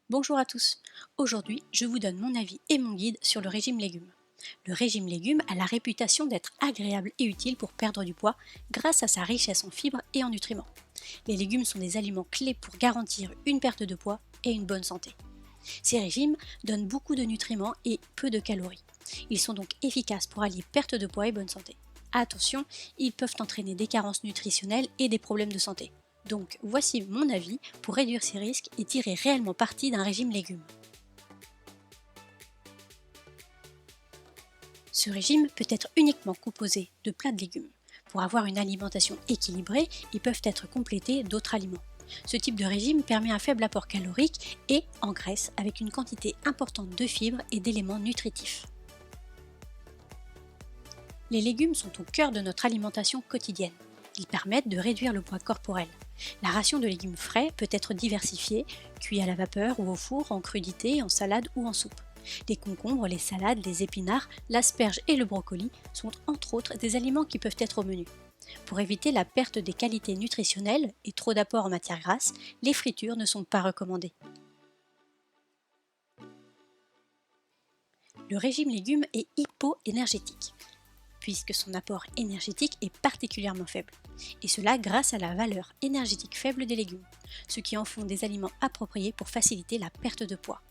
Bonjour à tous. Aujourd'hui, je vous donne mon avis et mon guide sur le régime légumes. Le régime légumes a la réputation d'être agréable et utile pour perdre du poids grâce à sa richesse en fibres et en nutriments. Les légumes sont des aliments clés pour garantir une perte de poids et une bonne santé. Ces régimes donnent beaucoup de nutriments et peu de calories. Ils sont donc efficaces pour allier perte de poids et bonne santé. Attention, ils peuvent entraîner des carences nutritionnelles et des problèmes de santé. Donc voici mon avis pour réduire ces risques et tirer réellement parti d'un régime légumes. Ce régime peut être uniquement composé de plats de légumes. Pour avoir une alimentation équilibrée, ils peuvent être complétés d'autres aliments. Ce type de régime permet un faible apport calorique et en graisse avec une quantité importante de fibres et d'éléments nutritifs. Les légumes sont au cœur de notre alimentation quotidienne. Ils permettent de réduire le poids corporel. La ration de légumes frais peut être diversifiée, cuit à la vapeur ou au four, en crudité, en salade ou en soupe. Les concombres, les salades, les épinards, l'asperge et le brocoli sont entre autres des aliments qui peuvent être au menu. Pour éviter la perte des qualités nutritionnelles et trop d'apport en matière grasse, les fritures ne sont pas recommandées. Le régime légumes est hypoénergétique, puisque son apport énergétique est particulièrement faible, et cela grâce à la valeur énergétique faible des légumes, ce qui en font des aliments appropriés pour faciliter la perte de poids.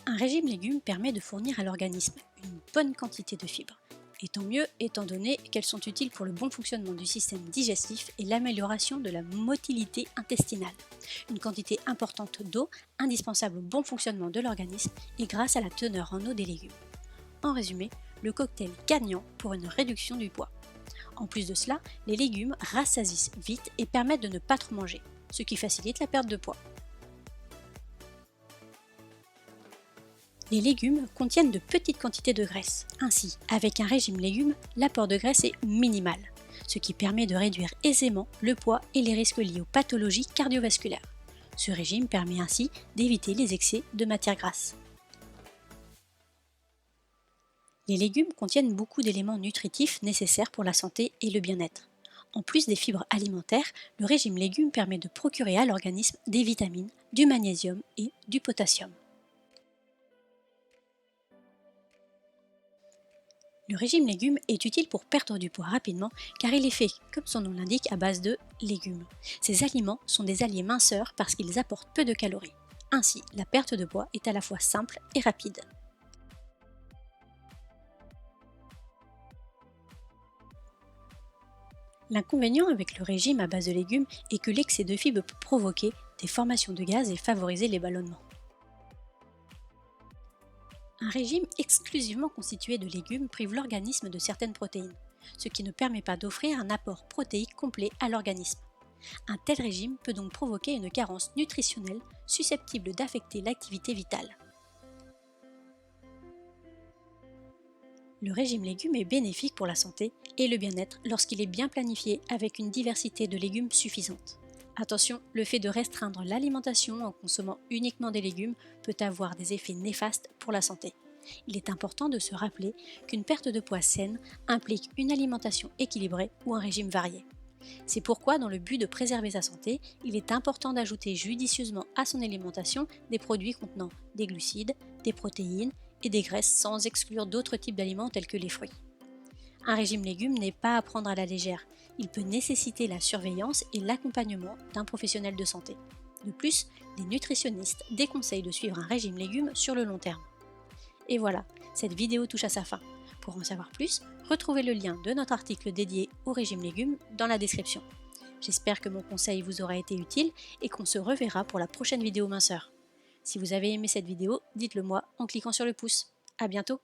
Un régime légumes permet de fournir à l'organisme une bonne quantité de fibres, et tant mieux étant donné qu'elles sont utiles pour le bon fonctionnement du système digestif et l'amélioration de la motilité intestinale. Une quantité importante d'eau, indispensable au bon fonctionnement de l'organisme et grâce à la teneur en eau des légumes. En résumé, le cocktail gagnant pour une réduction du poids. En plus de cela, les légumes rassasissent vite et permettent de ne pas trop manger, ce qui facilite la perte de poids. Les légumes contiennent de petites quantités de graisse. Ainsi, avec un régime légumes, l'apport de graisse est minimal, ce qui permet de réduire aisément le poids et les risques liés aux pathologies cardiovasculaires. Ce régime permet ainsi d'éviter les excès de matière grasse. Les légumes contiennent beaucoup d'éléments nutritifs nécessaires pour la santé et le bien-être. En plus des fibres alimentaires, le régime légumes permet de procurer à l'organisme des vitamines, du magnésium et du potassium. Le régime légumes est utile pour perdre du poids rapidement car il est fait, comme son nom l'indique, à base de légumes. Ces aliments sont des alliés minceurs parce qu'ils apportent peu de calories. Ainsi, la perte de poids est à la fois simple et rapide. L'inconvénient avec le régime à base de légumes est que l'excès de fibres peut provoquer des formations de gaz et favoriser les ballonnements. Un régime exclusivement constitué de légumes prive l'organisme de certaines protéines, ce qui ne permet pas d'offrir un apport protéique complet à l'organisme. Un tel régime peut donc provoquer une carence nutritionnelle susceptible d'affecter l'activité vitale. Le régime légumes est bénéfique pour la santé et le bien-être lorsqu'il est bien planifié avec une diversité de légumes suffisante. Attention, le fait de restreindre l'alimentation en consommant uniquement des légumes peut avoir des effets néfastes pour la santé. Il est important de se rappeler qu'une perte de poids saine implique une alimentation équilibrée ou un régime varié. C'est pourquoi, dans le but de préserver sa santé, il est important d'ajouter judicieusement à son alimentation des produits contenant des glucides, des protéines et des graisses sans exclure d'autres types d'aliments tels que les fruits. Un régime légumes n'est pas à prendre à la légère, il peut nécessiter la surveillance et l'accompagnement d'un professionnel de santé. De plus, les nutritionnistes déconseillent de suivre un régime légumes sur le long terme. Et voilà, cette vidéo touche à sa fin. Pour en savoir plus, retrouvez le lien de notre article dédié au régime légumes dans la description. J'espère que mon conseil vous aura été utile et qu'on se reverra pour la prochaine vidéo minceur. Si vous avez aimé cette vidéo, dites-le moi en cliquant sur le pouce. À bientôt!